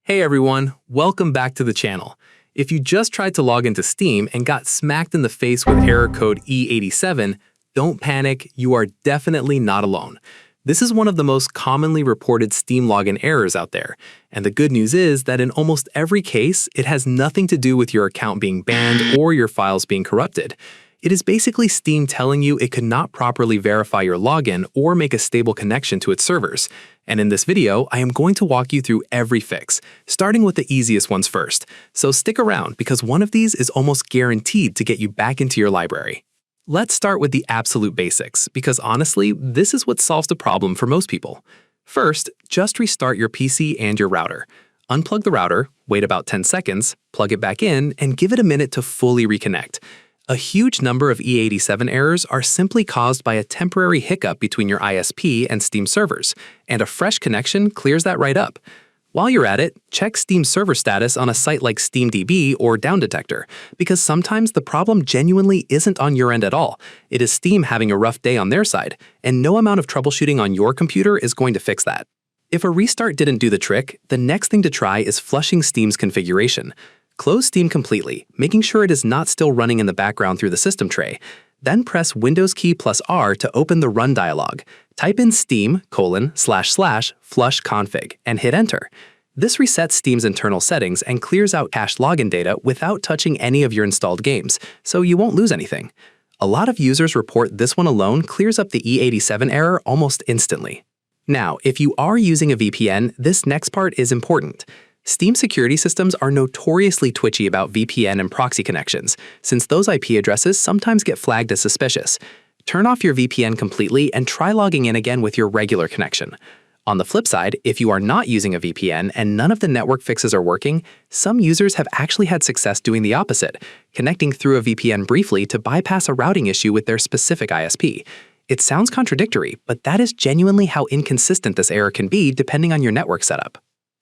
Hey everyone, welcome back to the channel. If you just tried to log into Steam and got smacked in the face with error code E87, don't panic, you are definitely not alone. This is one of the most commonly reported Steam login errors out there, and the good news is that in almost every case, it has nothing to do with your account being banned or your files being corrupted. It is basically Steam telling you it could not properly verify your login or make a stable connection to its servers. And in this video, I am going to walk you through every fix, starting with the easiest ones first. So stick around because one of these is almost guaranteed to get you back into your library. Let's start with the absolute basics, because honestly, this is what solves the problem for most people. First, just restart your PC and your router. Unplug the router, wait about 10 seconds, plug it back in, and give it a minute to fully reconnect. A huge number of E87 errors are simply caused by a temporary hiccup between your ISP and Steam servers, and a fresh connection clears that right up. While you're at it, check Steam server status on a site like SteamDB or Down Detector, because sometimes the problem genuinely isn't on your end at all. It is Steam having a rough day on their side, and no amount of troubleshooting on your computer is going to fix that. If a restart didn't do the trick, the next thing to try is flushing Steam's configuration. Close Steam completely, making sure it is not still running in the background through the system tray. Then press Windows key plus R to open the Run dialog. Type in steam://flush config and hit Enter. This resets Steam's internal settings and clears out cached login data without touching any of your installed games, so you won't lose anything. A lot of users report this one alone clears up the E87 error almost instantly. Now, if you are using a VPN, this next part is important. Steam security systems are notoriously twitchy about VPN and proxy connections, since those IP addresses sometimes get flagged as suspicious. Turn off your VPN completely and try logging in again with your regular connection. On the flip side, if you are not using a VPN and none of the network fixes are working, some users have actually had success doing the opposite, connecting through a VPN briefly to bypass a routing issue with their specific ISP. It sounds contradictory, but that is genuinely how inconsistent this error can be depending on your network setup.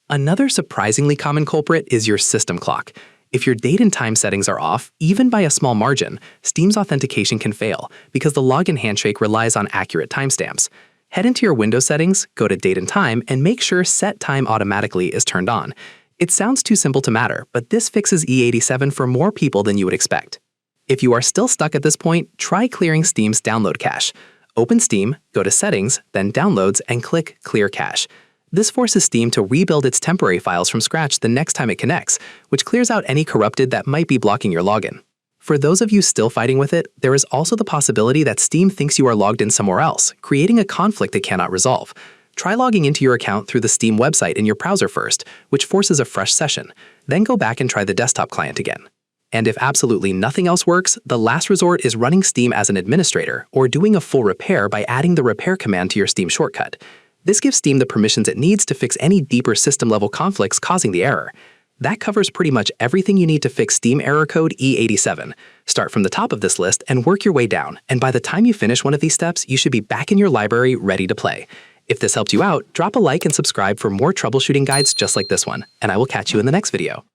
Another surprisingly common culprit is your system clock. If your date and time settings are off, even by a small margin, Steam's authentication can fail because the login handshake relies on accurate timestamps. Head into your Windows settings, go to Date and Time, and make sure Set Time Automatically is turned on. It sounds too simple to matter, but this fixes E87 for more people than you would expect. If you are still stuck at this point, try clearing Steam's download cache. Open Steam, go to Settings, then Downloads, and click Clear Cache. This forces Steam to rebuild its temporary files from scratch the next time it connects, which clears out any corrupted that might be blocking your login. For those of you still fighting with it, there is also the possibility that Steam thinks you are logged in somewhere else, creating a conflict it cannot resolve. Try logging into your account through the Steam website in your browser first, which forces a fresh session. Then go back and try the desktop client again. And if absolutely nothing else works, the last resort is running Steam as an administrator or doing a full repair by adding the repair command to your Steam shortcut. This gives Steam the permissions it needs to fix any deeper system-level conflicts causing the error. That covers pretty much everything you need to fix Steam Error Code E87. Start from the top of this list and work your way down, and by the time you finish one of these steps, you should be back in your library ready to play. If this helped you out, drop a like and subscribe for more troubleshooting guides just like this one, and I will catch you in the next video.